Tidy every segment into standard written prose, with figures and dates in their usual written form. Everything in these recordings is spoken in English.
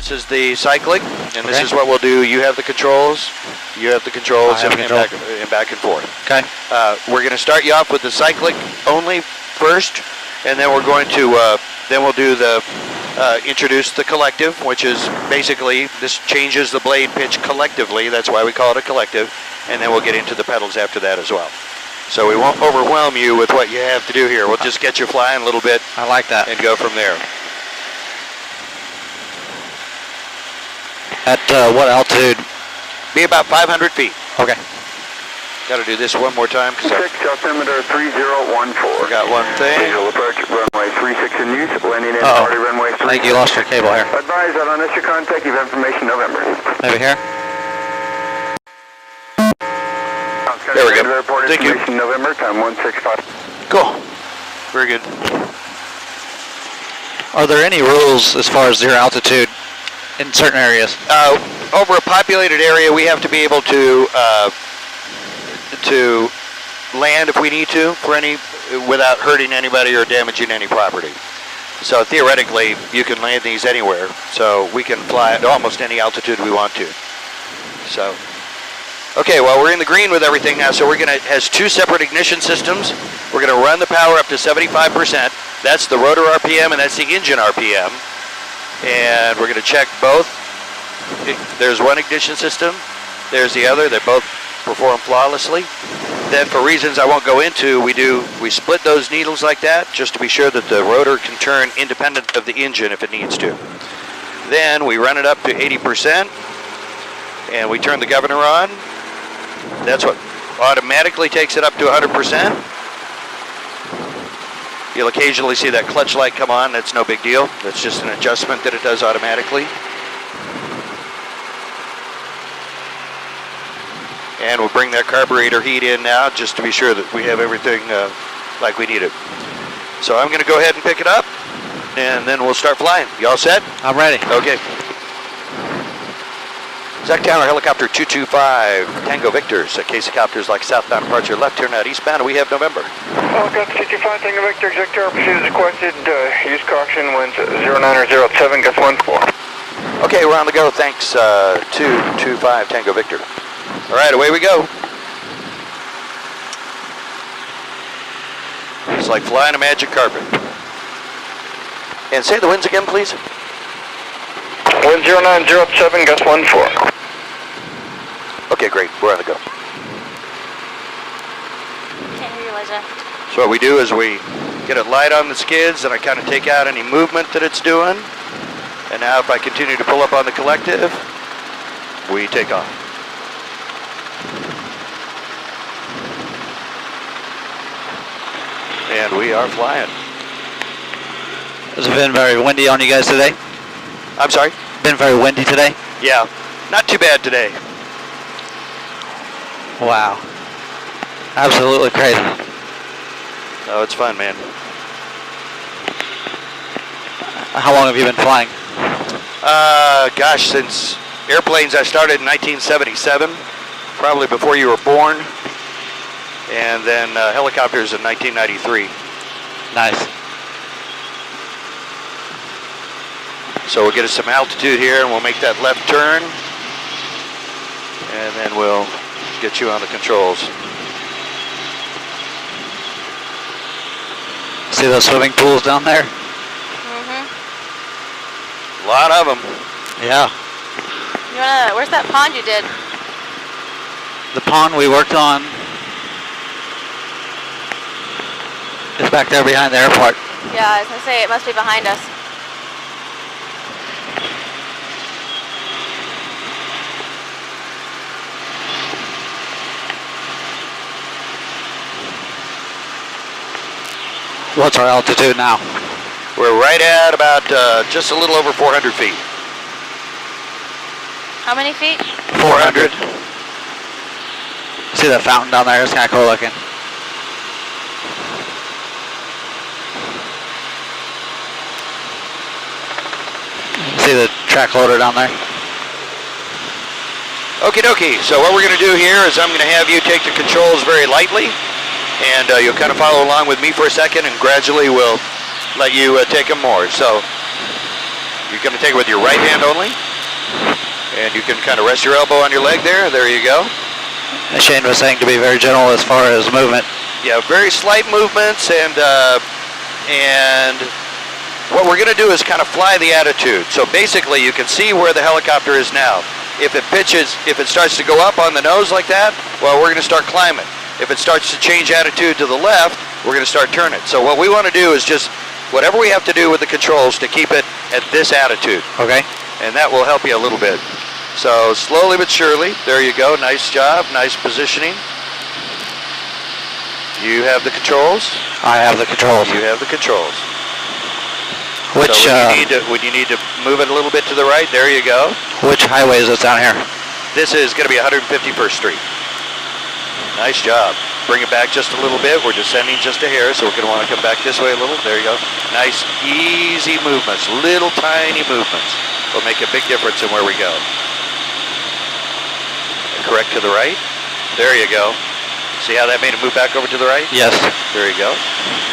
This is the cyclic, and this is what we'll do. You have the controls. You have the controls, and back and forth. Okay. We're going to start you off with the cyclic only first, and then we're going to then we'll do the introduce the collective, which is basically this changes the blade pitch collectively. That's why we call it a collective, and then we'll get into the pedals after that as well. So we won't overwhelm you with what you have to do here. We'll just get you flying a little bit. I like that. And go from there. At what altitude? Be about 500 feet. Okay. Got to do this one more time because I altimeter 3014. forgot one thing. Visual approach runway 36 in use, landing in party runway 3. I think you lost your cable here. Advise that on initial contact, you have information November. Maybe here? There we go. Thank you. November, time 165. Cool. Very good. Are there any rules as far as your altitude in certain areas? Over a populated area, we have to be able to land if we need to without hurting anybody or damaging any property. So theoretically, you can land these anywhere. So we can fly at almost any altitude we want to. So, okay, well, we're in the green with everything now. So we're gonna has 2 separate ignition systems. We're gonna run the power up to 75%. That's the rotor RPM and that's the engine RPM. And we're gonna check both. There's one ignition system. There's the other. They both perform flawlessly. Then for reasons I won't go into, we split those needles like that just to be sure that the rotor can turn independent of the engine if it needs to. Then we run it up to 80% and we turn the governor on. That's what automatically takes it up to 100%. You'll occasionally see that clutch light come on. That's no big deal. That's just an adjustment that it does automatically. And we'll bring that carburetor heat in now just to be sure that we have everything like we need it. So I'm going to go ahead and pick it up, and then we'll start flying. You all set? I'm ready. Okay. Zach Tower, helicopter 225, Tango Victor. Casey-copters like southbound departure left, turn out eastbound, and we have November. Helicopter 225, Tango Victor, Zach Tower, pursuit is requested. Use caution, winds 09 or 07, gust 14. Okay, we're on the go. Thanks, 225, Tango Victor. All right, away we go. It's like flying a magic carpet. And say the winds again, please. Wind 0907, gust 14. Okay, great. We're on the go. Can't hear you, Liza. So what we do is we get it light on the skids, and I kind of take out any movement that it's doing. And now if I continue to pull up on the collective, we take off. And we are flying. Has it been very windy on you guys today? I'm sorry? Been very windy today? Yeah, not too bad today. Wow. Absolutely crazy. Oh, it's fun, man. How long have you been flying? Gosh, since airplanes I started in 1977, probably before you were born. And then helicopters in 1993. Nice. So we'll get us some altitude here and we'll make that left turn. And then we'll get you on the controls. See those swimming pools down there? Mm-hmm. A lot of them. Yeah. Where's that pond you did? The pond we worked on is back there behind the airport. Yeah, I was gonna say it must be behind us. What's our altitude now? We're right at about just a little over 400 feet. How many feet? 400. See that fountain down there? It's kind of cool looking. See the track loader down there? Okie dokie. So what we're going to do here is I'm going to have you take the controls very lightly. And you'll kind of follow along with me for a second, and gradually we'll let you take them more. So You're going to take it with your right hand only. And you can kind of rest your elbow on your leg there. There you go. Shane was saying to be very gentle as far as movement. Yeah, very slight movements, and what we're going to do is kind of fly the attitude. So basically, you can see where the helicopter is now. If it starts to go up on the nose like that, well, we're going to start climbing. If it starts to change attitude to the left, we're going to start turning. So what we want to do is just whatever we have to do with the controls to keep it at this attitude. Okay. And that will help you a little bit. So slowly but surely, there you go. Nice job, nice positioning. You have the controls. I have the controls. You have the controls. Which so when you need to move it a little bit to the right, there you go. Which highway is this down here? This is going to be 151st Street. Nice job. Bring it back just a little bit. We're descending just a hair, so we're going to want to come back this way a little. There you go. Nice, easy movements. Little tiny movements will make a big difference in where we go. Correct to the right. There you go. See how that made it move back over to the right? Yes. There you go.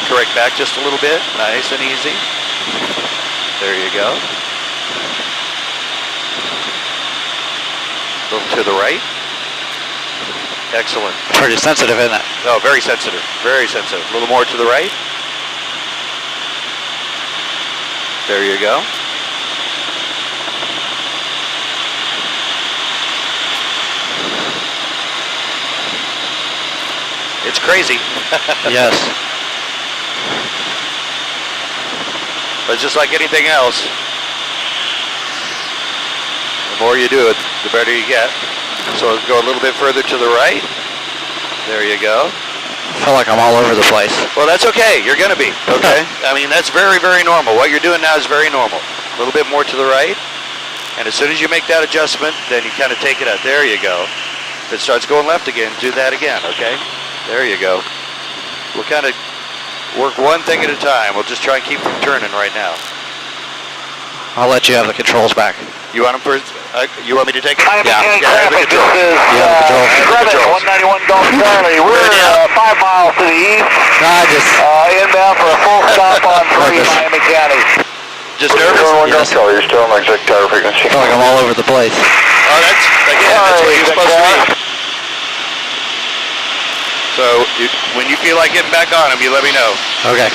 Correct back just a little bit. Nice and easy. There you go. A little to the right. Excellent. Pretty sensitive, isn't it? Oh, very sensitive. Very sensitive. A little more to the right. There you go. It's crazy. Yes. But just like anything else, the more you do it, the better you get. So go a little bit further to the right. There you go. I feel like I'm all over the place. Well, that's okay. You're going to be, okay? I mean, that's very, very normal. What you're doing now is very normal. A little bit more to the right. And as soon as you make that adjustment, then you kind of take it out. There you go. If it starts going left again, do that again, okay? There you go. We'll kind of work one thing at a time. We'll just try and keep from turning right now. I'll let you have the controls back. You want them first? You want me to take it? Yeah. Yeah, the This controls. is Trevor, 191 Golf Charlie. We're 5 miles to the east, I just inbound for a full stop on 3 Nervous. Miami County. Just nervous? Golf Charlie, you're still on exact tower frequency. feel like I'm all over the place. Oh, that's what you're supposed to be. So when you feel like getting back on them, you let me know. Okay.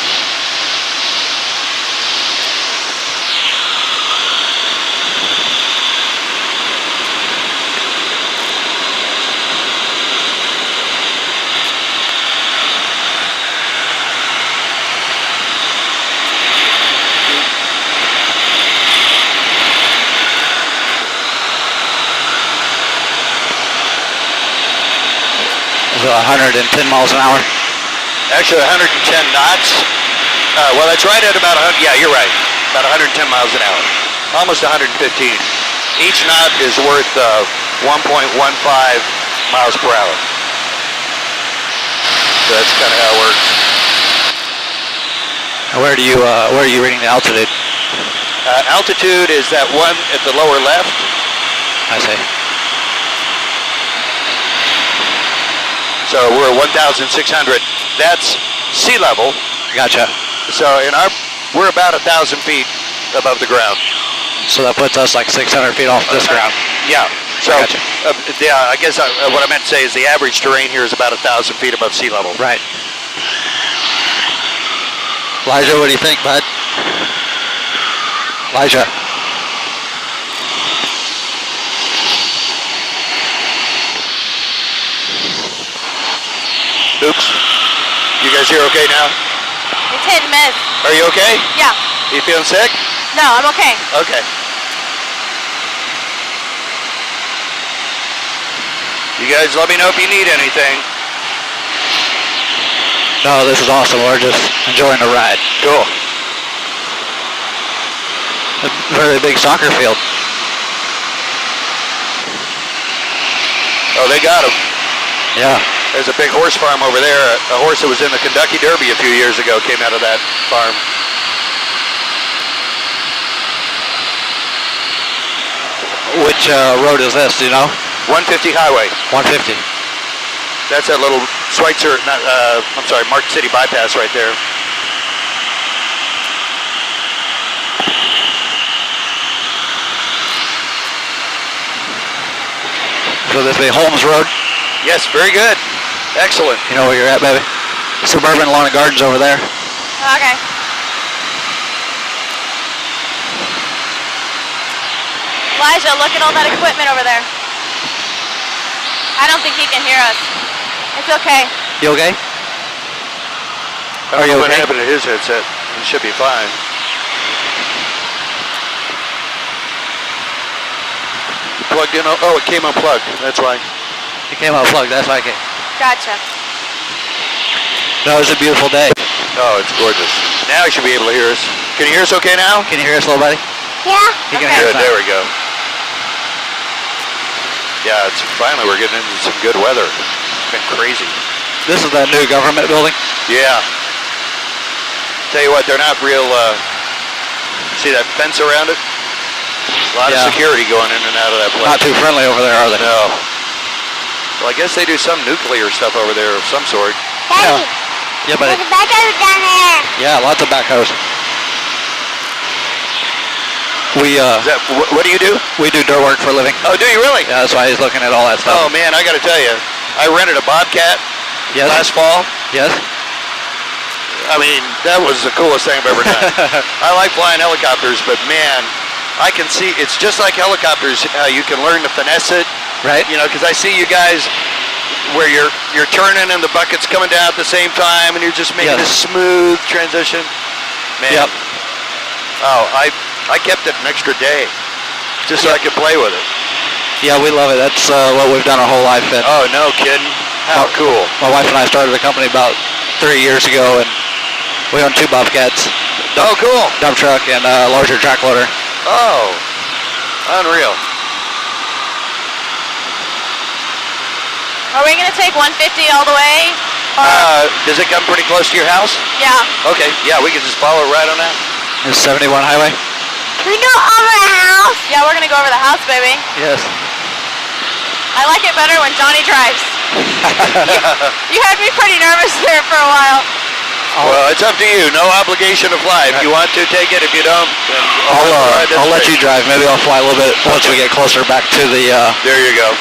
Is it 110 miles an hour? Actually, 110 knots. Well, that's right at about 100. Yeah, you're right. About 110 miles an hour. Almost 115. Each knot is worth 1.15 miles per hour. So that's kind of how it works. Where are you reading the altitude? Altitude is that one at the lower left. I see. So we're at 1,600. That's sea level. Gotcha. So we're about 1,000 feet above the ground. So that puts us like 600 feet off this ground. Yeah. So Gotcha. yeah, I guess what I meant to say is the average terrain here is about 1,000 feet above sea level. Right. Elijah, what do you think, bud? Elijah. Oops. You guys here okay now? It's hit and miss. Are you okay? Yeah. You feeling sick? No, I'm okay. Okay. You guys let me know if you need anything. No, this is awesome. We're just enjoying the ride. Cool. A very big soccer field. Oh, they got him. Yeah. There's a big horse farm over there. A horse that was in the Kentucky Derby a few years ago came out of that farm. Which road is this, do you know? 150 highway. 150. That's that little Schweitzer, Market City bypass right there. So this will be Holmes Road. Yes, very good. Excellent. You know where you're at, baby. Suburban Lawn and Gardens over there. Okay. Elijah, look at all that equipment over there. I don't think he can hear us. It's okay. You okay? I don't Are you know what okay? happened to his headset. He should be fine. Plugged in. Oh, it came unplugged. That's why. You came out plugged. That's why I came. Gotcha. No, it was a beautiful day. Oh, it's gorgeous. Now you should be able to hear us. Can you hear us okay now? Can you hear us, little buddy? Yeah. You can Okay. hear Good. us now. There we go. Yeah, it's finally we're getting into some good weather. It's been crazy. This is the new government building. Yeah. Tell you what, they're not real. See that fence around it? A lot Yeah. of security going in and out of that place. Not too friendly over there, are they? No. Well, I guess they do some nuclear stuff over there of some sort. Daddy, Yeah, buddy. there's a backhoe down there. Yeah, lots of backhoes. We Is that what do you do? we do dirt work for a living. Oh, do you really? Yeah, that's why he's looking at all that stuff. Oh man, I got to tell you, I rented a Bobcat Yes. last fall. Yes. I mean, that was the coolest thing I've ever done. I like flying helicopters, but man, I can see it's just like helicopters. How you can learn to finesse it. Right. You know, because I see you guys where you're turning and the bucket's coming down at the same time, and you're just making Yes. a smooth transition. Man. Yep. Oh, I kept it an extra day just so I could play with it. Yeah, we love it. That's what we've done our whole life. And Oh, no kidding. How cool. my wife and I started the company about 3 years ago, and we own 2 Bobcats, Oh, cool. dump truck, and a larger track loader. Oh, unreal. Are we going to take 150 all the way? Does it come pretty close to your house? Yeah. Okay, yeah, we can just follow right on that. This 71 highway. We go over the house. Yeah, we're going to go over the house, baby. Yes. I like it better when Johnny drives. You had me pretty nervous there for a while. Well, it's up to you. No obligation to fly. If you want to, take it. If you don't, then I'll let you drive. Maybe I'll fly a little bit once we get closer back to the. There you go.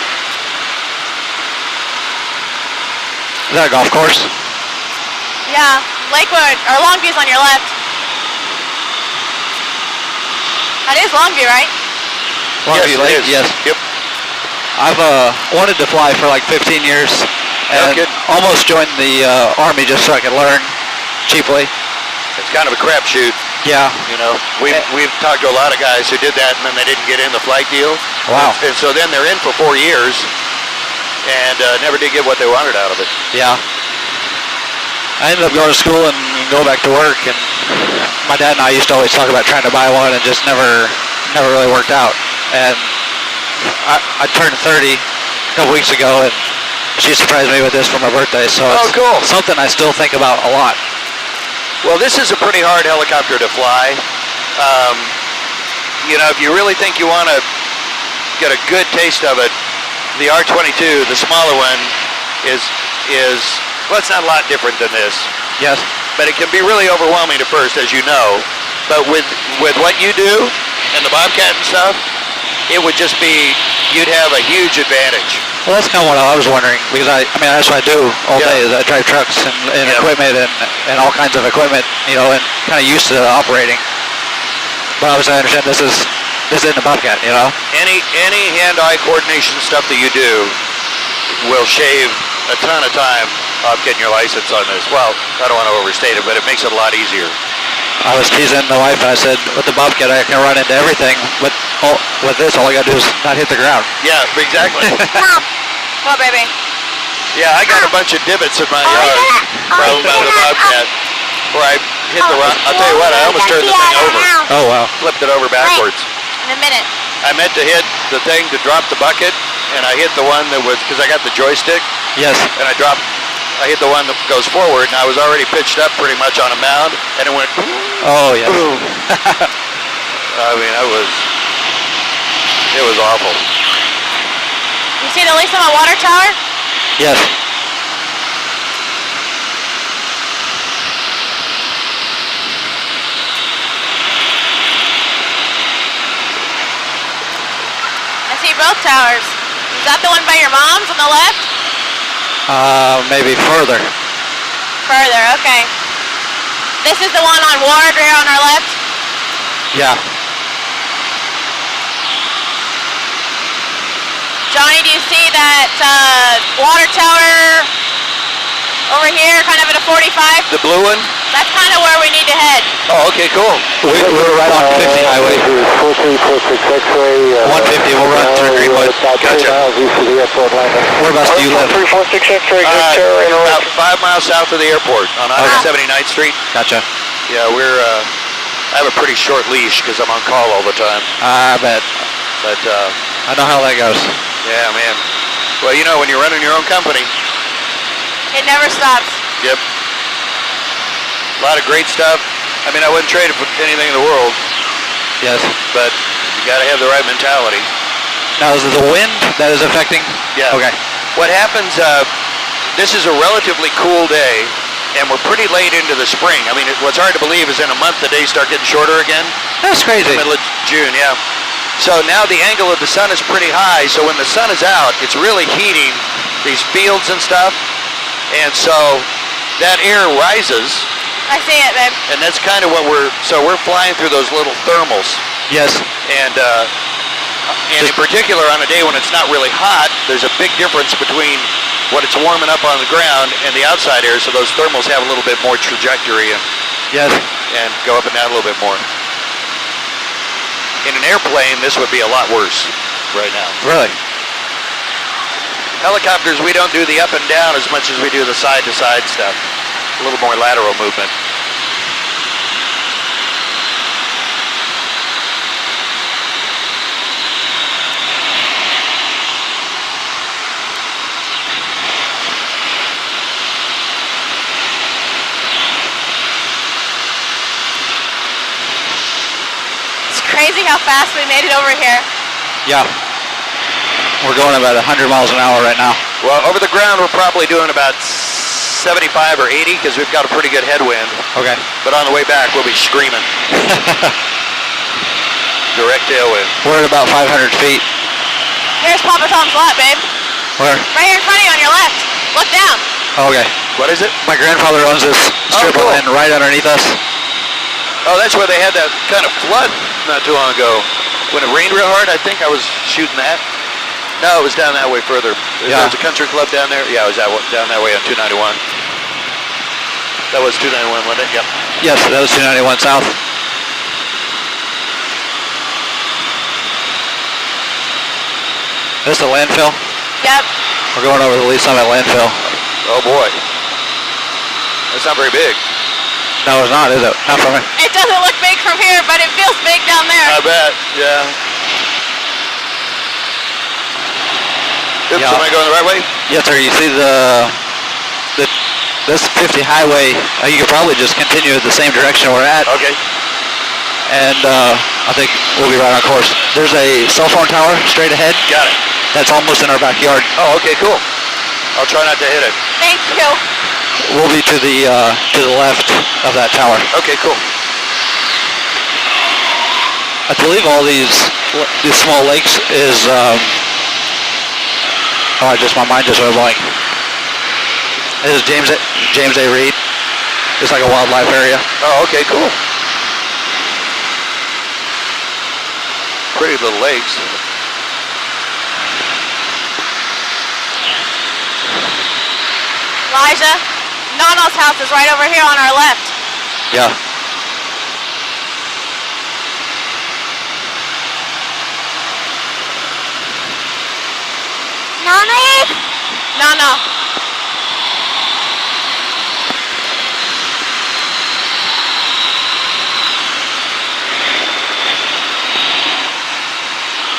Is that a golf course? Yeah, Lakewood, or Longview's on your left. That is Longview, right? Longview Yes, Lake? it is. Yes. Yep. I've wanted to fly for like 15 years and kidding. almost joined the Army just so I could learn cheaply. It's kind of a crapshoot. Yeah. You know, we've talked to a lot of guys who did that and then they didn't get in the flight deal. Wow. And so then they're in for 4 years and never did get what they wanted out of it. Yeah. I ended up going to school and go back to work, and my dad and I used to always talk about trying to buy one and just never really worked out. And I turned 30 a couple weeks ago, and she surprised me with this for my birthday. So Oh, it's cool. something I still think about a lot. Well, this is a pretty hard helicopter to fly. You know, if you really think you want to get a good taste of it, the R-22, the smaller one, is well, it's not a lot different than this, Yes. but it can be really overwhelming at first, as you know. But with what you do and the Bobcat and stuff, it would just be, you'd have a huge advantage. Well, that's kind of what I was wondering, because I mean, that's what I do all Yeah. day, is I drive trucks and Yeah. equipment and all kinds of equipment, you know, and kind of used to operating. But obviously I understand this isn't a Bobcat, you know? Any hand-eye coordination stuff that you do will shave a ton of time off getting your license on this. Well, I don't want to overstate it, but it makes it a lot easier. I was teasing the wife and I said, with the Bobcat I can run into everything, but with this all I gotta do is not hit the ground. Yeah, exactly. Mom, What, baby? Yeah, I got a bunch of divots in my yard from the Bobcat where I hit the rock. I'll tell you what, I almost turned the thing over, Oh wow. flipped it over backwards. In a minute. I meant to hit the thing to drop the bucket, and I hit the one that was, because I got the joystick, Yes. and I hit the one that goes forward, and I was already pitched up pretty much on a mound, and it went Oh yes. boom. I mean, it was awful. You see the Lisa water tower? Yes. I see both towers. You that the one by your mom's on the left? Maybe further. Further, okay. This is the one on Ward here on our left? Yeah. Johnny, do you see that water tower over here, kind of at a 45? The blue one? That's kind of where we need to head. Oh, okay, cool. We're right on 50 highway. 4346 X-ray. 150, we'll run through Greenwood. Gotcha. Whereabouts do you live? 4346 X-ray, About 5 miles south of the airport on 179th Street. Gotcha. Yeah, I have a pretty short leash because I'm on call all the time. I bet. But, I know how that goes. yeah, man. Well, you know, when you're running your own company, It never stops. yep. A lot of great stuff. I mean, I wouldn't trade it for anything in the world, Yes. but you got to have the right mentality. Now, is it the wind that is affecting? Yeah. Okay. What happens, this is a relatively cool day, and we're pretty late into the spring. I mean, what's hard to believe is in a month the days start getting shorter again. That's crazy. Middle of June, yeah. So now the angle of the sun is pretty high, so when the sun is out, it's really heating these fields and stuff, and so that air rises, I see it, babe. and that's kind of what we're flying through those little thermals, Yes. and in particular on a day when it's not really hot, there's a big difference between what it's warming up on the ground and the outside air, so those thermals have a little bit more trajectory Yes. and go up and down a little bit more. In an airplane, this would be a lot worse right now. Really? Helicopters, we don't do the up and down as much as we do the side-to-side stuff. A little more lateral movement. Crazy how fast we made it over here. Yeah. We're going about 100 miles an hour right now. Well, over the ground, we're probably doing about 75 or 80 because we've got a pretty good headwind. Okay. But on the way back, we'll be screaming. Direct tailwind. We're at about 500 feet. Here's Papa Tom's lot, babe. Where? Right here in front of you on your left. Look down. Okay. What is it? My grandfather owns this strip of cool. land right underneath us. Oh, that's where they had that kind of flood not too long ago. When it rained real hard, I think I was shooting that. No, it was down that way further. Yeah. There was a country club down there. Yeah, it was down that way on 291. That was 291, wasn't it? Yep. Yes, that was 291 south. This is the landfill. Yep. We're going over the Lee Summit landfill. Oh boy. That's not very big. No, it's not, is it? Not for me. It doesn't look big from here, but it feels big down there. I bet, yeah. Oops, Yeah. am I going the right way? Yes, sir. You see this 50 highway, you could probably just continue the same direction we're at, Okay. and I think we'll be right on course. There's a cell phone tower straight ahead. Got it. That's almost in our backyard. Oh, okay, cool. I'll try not to hit it. Thank you. We'll be to the left of that tower. Okay, cool. I believe all these small lakes is. My mind just went blank. This is James A. Reed. It's like a wildlife area. Oh, okay, cool. Pretty little lakes. Elijah, Nono's house is right over here on our left. Yeah. Mommy? Nono.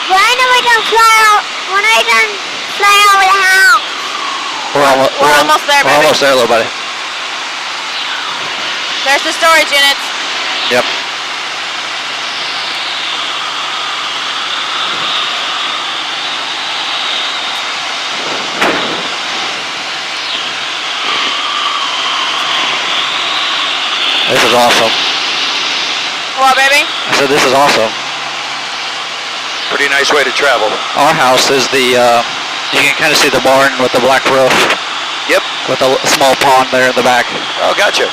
When are we gonna fly out? When are we gonna fly over the house? We're almost there, We're baby. almost there, little buddy. There's the storage units. Yep. This is awesome. What, baby? I said this is awesome. Pretty nice way to travel. Our house is the You can kind of see the barn with the black roof Yep. with a small pond there in the back. Oh, gotcha.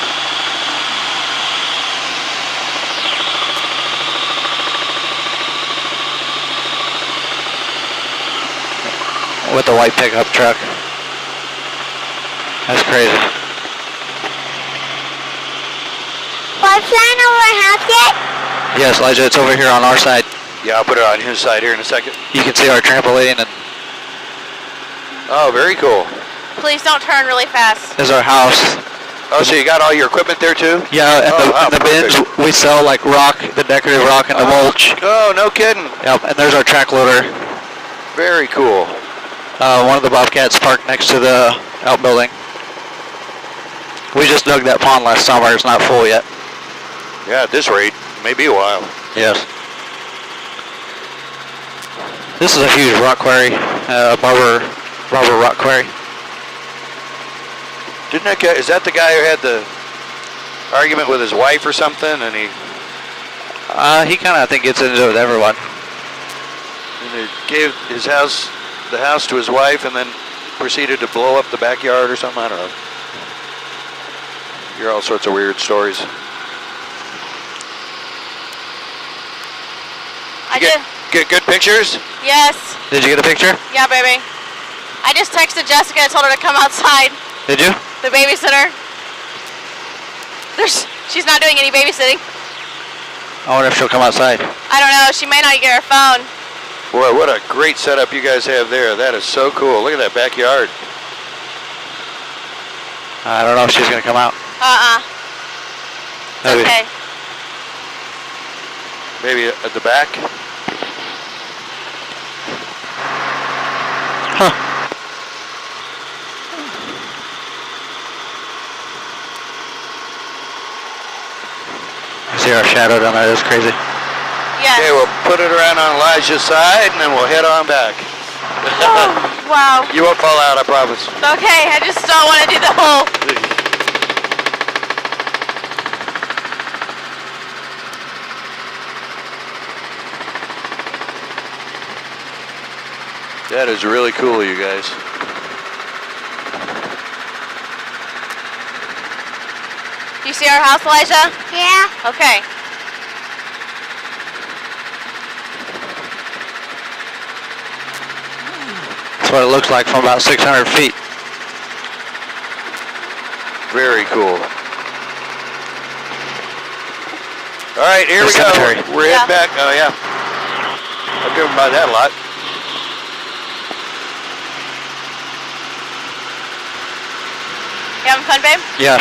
With the white pickup truck. That's crazy. Fly flying over our house yet? Yes, Elijah, it's over here on our side. Yeah, I'll put it on his side here in a second. You can see our trampoline, and Oh, very cool. Please don't turn really fast. there's our house. Oh, so you got all your equipment there too? Yeah, and Oh, the bins, perfect. we sell like rock, the decorative rock, and the mulch. Oh, no kidding. Yep, and there's our track loader. Very cool. One of the Bobcats parked next to the outbuilding. We just dug that pond last summer. It's not full yet. Yeah, at this rate, maybe a while. Yes. This is a huge rock quarry, Barber rock quarry. Didn't that guy, is that the guy who had the argument with his wife or something, and he He kind of, I think, gets into it with everyone. gave his house, the house to his wife, and then proceeded to blow up the backyard or something? I don't know. Hear all sorts of weird stories. I did. Get good pictures? Yes. Did you get a picture? Yeah, baby. I just texted Jessica and told her to come outside. Did you? The babysitter. She's not doing any babysitting. I wonder if she'll come outside. I don't know. She may not get her phone. Boy, what a great setup you guys have there. That is so cool. Look at that backyard. I don't know if she's going to come out. It's Maybe. okay. Maybe at the back? Huh. See our shadow down there? That's crazy. Yes. Okay, we'll put it around on Elijah's side, and then we'll head on back. Oh, wow. You won't fall out, I promise. Okay, I just don't want to do the whole. That is really cool, you guys. Do you see our house, Elijah? Yeah. Okay. That's what it looks like from about 600 feet. Very cool. All right, here The we go. cemetery. We're Yeah. heading back. Oh, yeah. I've driven by that a lot. You having fun, babe? Yeah.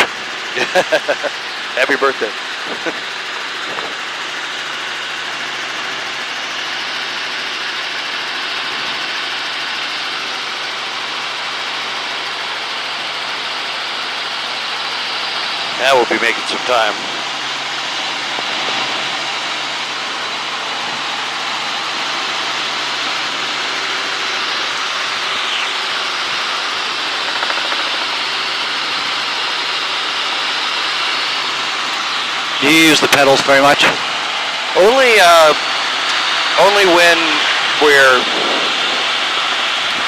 Happy birthday. Now we'll be making some time. Do you use the pedals very much? Only when we're,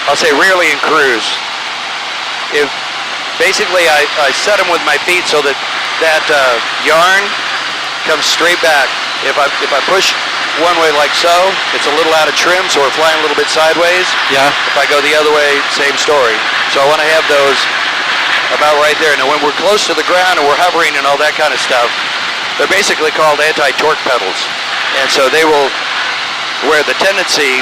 I'll say rarely in cruise. If basically I set them with my feet so that yarn comes straight back. If I push one way like so, it's a little out of trim, so we're flying a little bit sideways. Yeah. If I go the other way, same story. So I want to have those about right there. Now when we're close to the ground and we're hovering and all that kind of stuff, they're basically called anti-torque pedals. And so they will, where the tendency,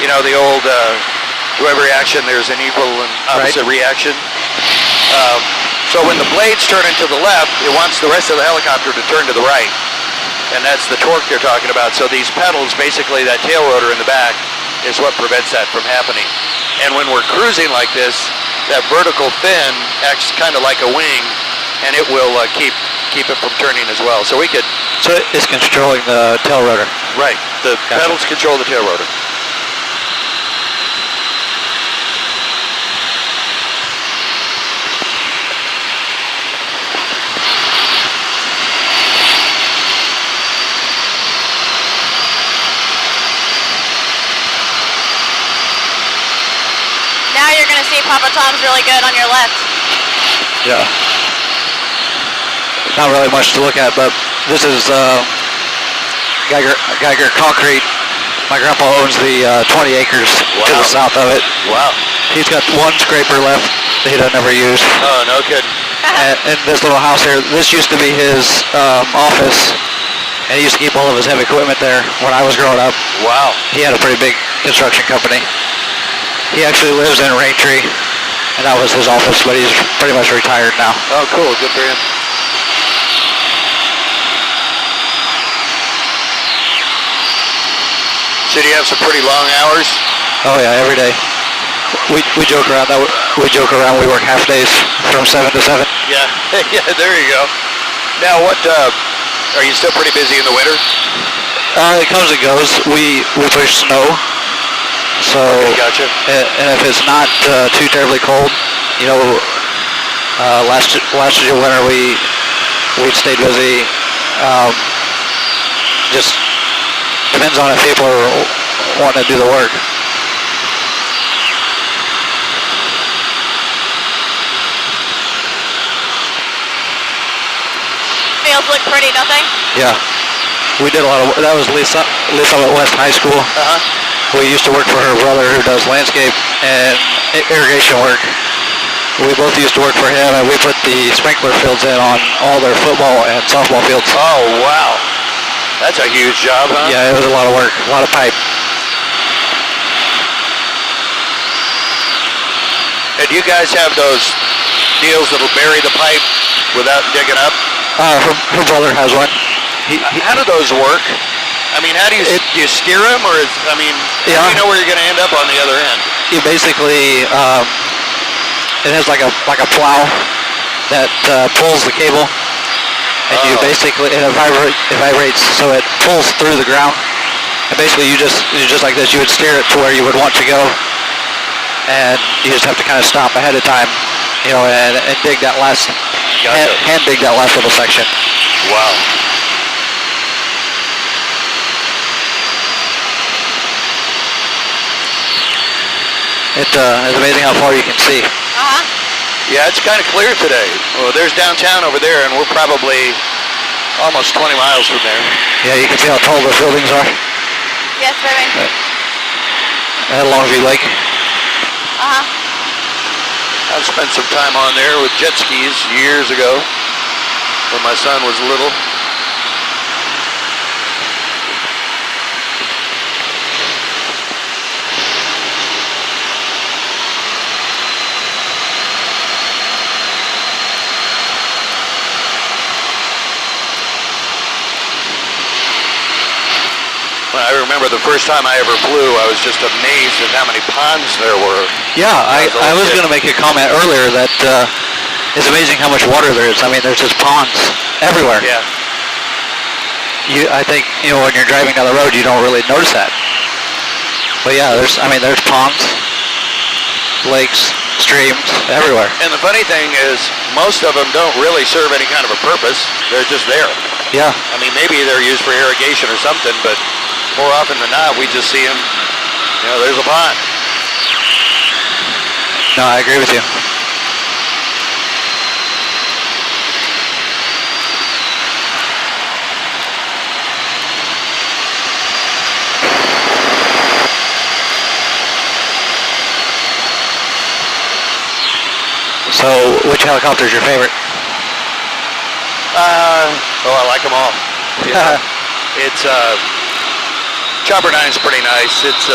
you know, the old, to every action there's an equal and opposite reaction. So when the blades turn into the left, it wants the rest of the helicopter to turn to the right. And that's the torque they're talking about. So these pedals, basically that tail rotor in the back, is what prevents that from happening. And when we're cruising like this, that vertical fin acts kind of like a wing, and it will keep it from turning as well. So we could... So it's controlling the tail rotor. Right. The pedals control the tail rotor. to see Papa Tom's really good on your left. Yeah. Not really much to look at, but this is Geiger Concrete. My grandpa owns the 20 acres to the south of it. Wow. He's got one scraper left that he doesn't ever use. Oh, no kidding. And this little house here, this used to be his office, and he used to keep all of his heavy equipment there when I was growing up. Wow. He had a pretty big construction company. He actually lives in Raintree, and that was his office, but he's pretty much retired now. Oh, cool. Good for him. So do you have some pretty long hours? Oh yeah, every day. We joke around that we work half days from 7 to 7. Yeah. Yeah, there you go. Now what, are you still pretty busy in the winter? It comes and goes. We push snow. So, Okay, gotcha. and if it's not too terribly cold, you know, last year winter we stayed busy. Just depends on if people are wanting to do the work. Fields look pretty, don't they? Yeah, we did a lot of. That was Lisa at West High School. Uh-huh. We used to work for her brother who does landscape and irrigation work. We both used to work for him, and we put the sprinkler fields in on all their football and softball fields. Oh, wow. That's a huge job, huh? Yeah, it was a lot of work, a lot of pipe. And do you guys have those deals that'll bury the pipe without digging up? Her brother has one. How do those work? I mean, how do you steer them, or is, I mean, how do you know where you're going to end up on the other end? You basically, it has like a plow that pulls the cable, and you basically it vibrates, so it pulls through the ground. And basically, you just like this, you would steer it to where you would want to go, and you just have to kind of stop ahead of time, you know, and dig that last hand dig that last little section. Wow. It's amazing how far you can see. Uh-huh. Yeah, it's kind of clear today. Well, there's downtown over there, and we're probably almost 20 miles from there. Yeah, you can see how tall those buildings are Yes, baby. at Longview Lake. Uh-huh. I've spent some time on there with jet skis years ago when my son was little. I remember the first time I ever flew, I was just amazed at how many ponds there were. Yeah, I was going to make a comment earlier that it's amazing how much water there is. I mean, there's just ponds everywhere. Yeah. I think, you know, when you're driving down the road, you don't really notice that. But yeah, there's ponds, lakes, streams, everywhere. And the funny thing is, most of them don't really serve any kind of a purpose. They're just there. Yeah. I mean, maybe they're used for irrigation or something, but more often than not, we just see them, you know, there's a pond. No, I agree with you. So, which helicopter is your favorite? Oh, I like them all. Yeah. It's, Chopper 9's pretty nice. It's,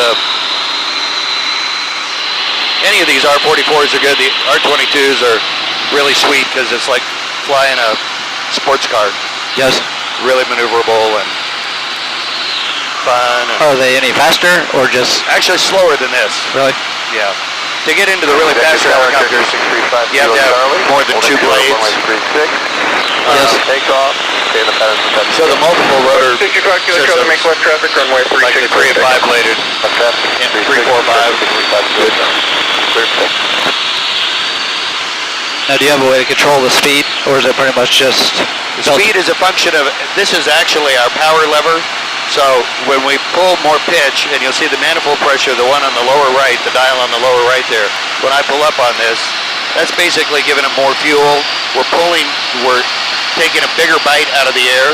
any of these R-44s are good. The R-22s are really sweet because it's like flying a sports car. Yes. Really maneuverable and fun. And Are they any faster or just actually slower than this. really? Yeah. To get into the really faster helicopters, you have to have more than two blades. Yes. Takeoff. Stay in the pattern for 7. So the multiple rotor 65 Kilo Charlie, make systems, left traffic, runway like the 3 and 5 bladed, and 3, 4, 5, good. Now, do you have a way to control the speed, or is it pretty much just The speed is a function of, this is actually our power lever, So when we pull more pitch, and you'll see the manifold pressure, the one on the lower right, the dial on the lower right there, when I pull up on this, that's basically giving it more fuel. We're taking a bigger bite out of the air.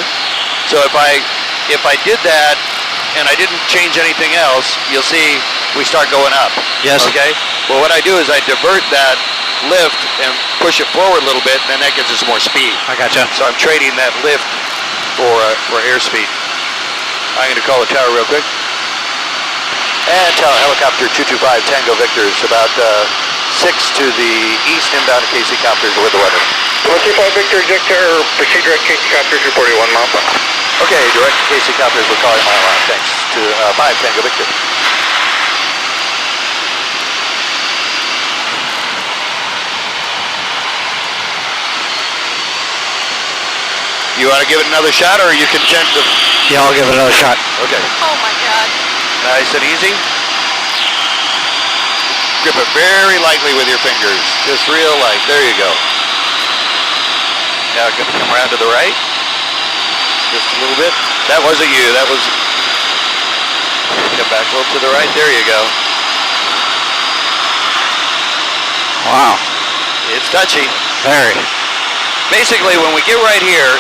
So if I did that and I didn't change anything else, you'll see we start going up. Yes. Okay? Well, what I do is I divert that lift and push it forward a little bit, and then that gives us more speed. I gotcha. So I'm trading that lift for airspeed. I'm going to call the tower real quick. And tell helicopter 225 Tango Victor is about 6 to the east, inbound to KC Copters with the weather. 125 Victor, Victor, proceed direct KC Copters, reporting 1 mile. Okay, direct to KC Copters, we're calling mile line. Thanks to 5 Tango Victor. You want to give it another shot, or are you content to... Yeah, I'll give it another shot. Okay. Oh my God. Nice and easy. Grip it very lightly with your fingers. Just real light. There you go. Now come around to the right. Just a little bit. That wasn't you. That was... Come back a little to the right. There you go. Wow. It's touchy. Very. Basically, when we get right here,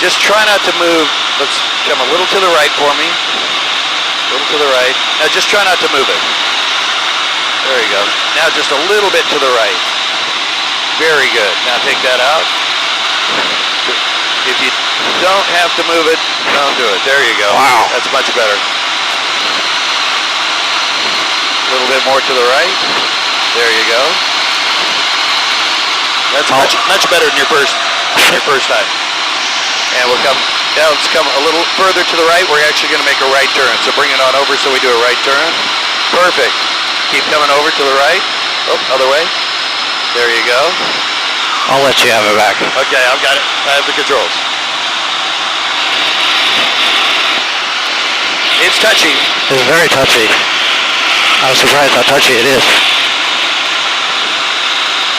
just try not to move. Let's come a little to the right for me. A little to the right. Now just try not to move it. There you go. Now just a little bit to the right. Very good. Now take that out. If you don't have to move it, don't do it. There you go. Wow. That's much better. A little bit more to the right. There you go. That's much better than your first time. And we'll come down. Let's come a little further to the right. We're actually going to make a right turn. So bring it on over so we do a right turn. Perfect. Keep coming over to the right. Oh, other way. There you go. I'll let you have it back. Okay, I've got it. I have the controls. It's touchy. It's very touchy. I was surprised how touchy it is.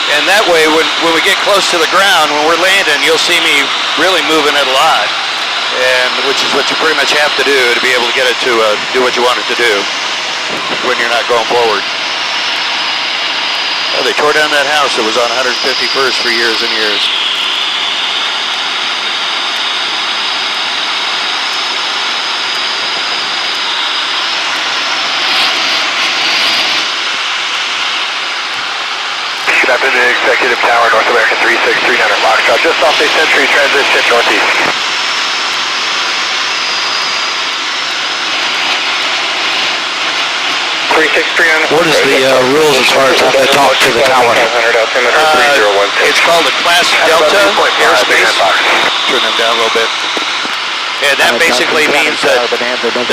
And that way, when we get close to the ground, when we're landing, you'll see me really moving it a lot, and which is what you pretty much have to do to be able to get it to do what you want it to do when you're not going forward. Oh, they tore down that house that was on 151st for years and years. Up into the Executive Tower, North American 36300 Foxtrot, just off the Century transition northeast. What is the rules as far as having to talk to the tower? It's called a Class Delta airspace. Turn them down a little bit. And that basically means that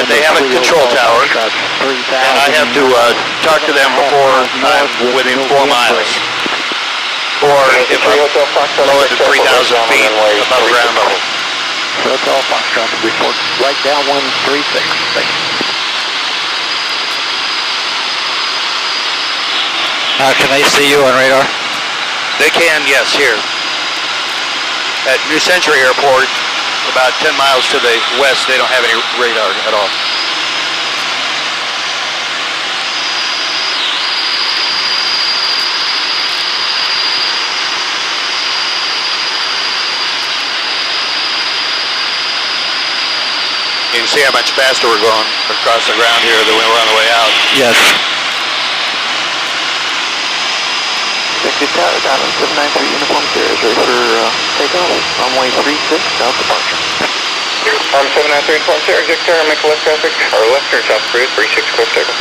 they have a control tower, and I have to talk to them before I'm within 4 miles. Or if I'm lower than 3,000 feet above ground level. Hotel Foxtrot, report right down 136. Thanks. Can they see you on radar? They can, yes, here. At New Century Airport, about 10 miles to the west, they don't have any radar at all. You can see how much faster we're going across the ground here than we were on the way out. Yes. Executive Tower, Diamond 793 Uniform Series, ready for takeoff, runway 36, south departure. 793 Uniform Series, Executive Tower, make a left traffic, or left turn South Korea, 36, close takeoff.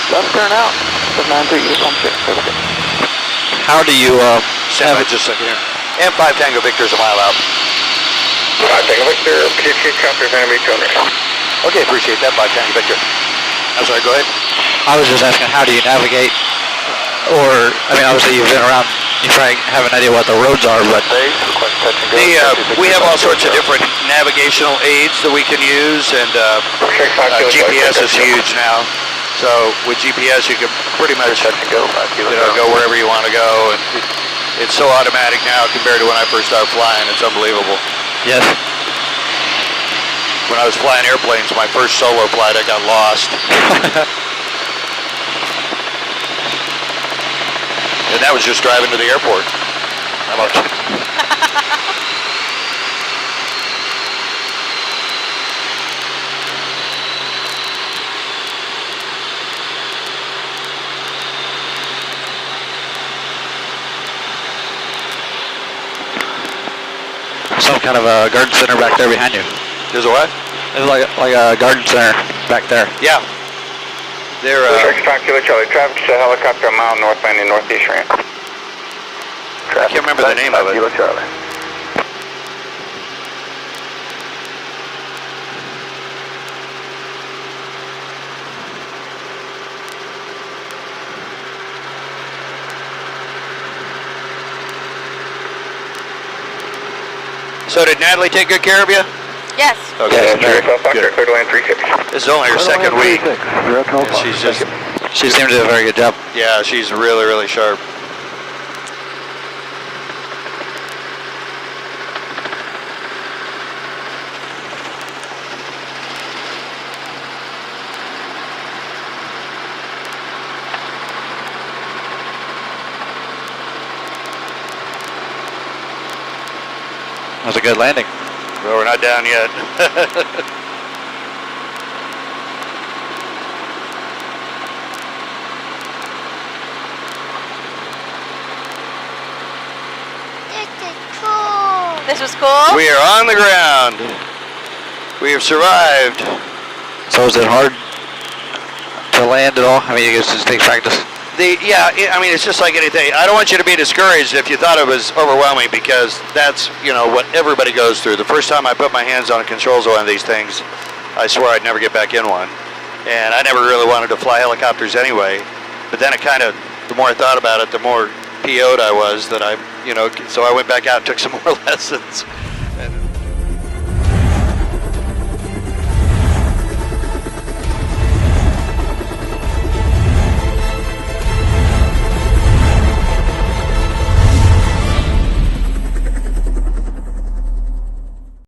Left turn out, 793 Uniform Series, over there. How do you Stand by just a second here. And 5 Tango Victor's a mile out. 5 Tango Victor, PTC Copter, Vandermeer 200. Okay, appreciate that, 5 Tango Victor. I'm sorry, go ahead. I was just asking, how do you navigate? Or, I mean, obviously you've been around, you probably have an idea what the roads are, but... We have all sorts of different navigational aids that we can use, and GPS is huge now. So with GPS, you can pretty much go wherever you want to go, and it's so automatic now compared to when I first started flying. It's unbelievable. Yes. When I was flying airplanes, my first solo flight, I got lost. And that was just driving to the airport. How about you? Some kind of a garden center back there behind you. There's a what? There's like a garden center back there. Yeah. They're, Kilo Charlie, traffic to helicopter a mile north landing northeast ramp. I can't remember the name of it. Kilo Charlie. So did Natalie take good care of you? Yes. Okay. Good. Clear to land 36. This is only her second week. She's just, She seemed to do a very good job. yeah, she's really, really sharp. That was a good landing. Well, we're not down yet. This is cool. This was cool. We are on the ground. We have survived. So is it hard to land at all? I mean, you guys just take practice. I mean, it's just like anything. I don't want you to be discouraged if you thought it was overwhelming, because that's, what everybody goes through. The first time I put my hands on the controls of one of these things, I swore I'd never get back in one. And I never really wanted to fly helicopters anyway. But then it kind of, the more I thought about it, the more PO'd I was that so I went back out and took some more lessons.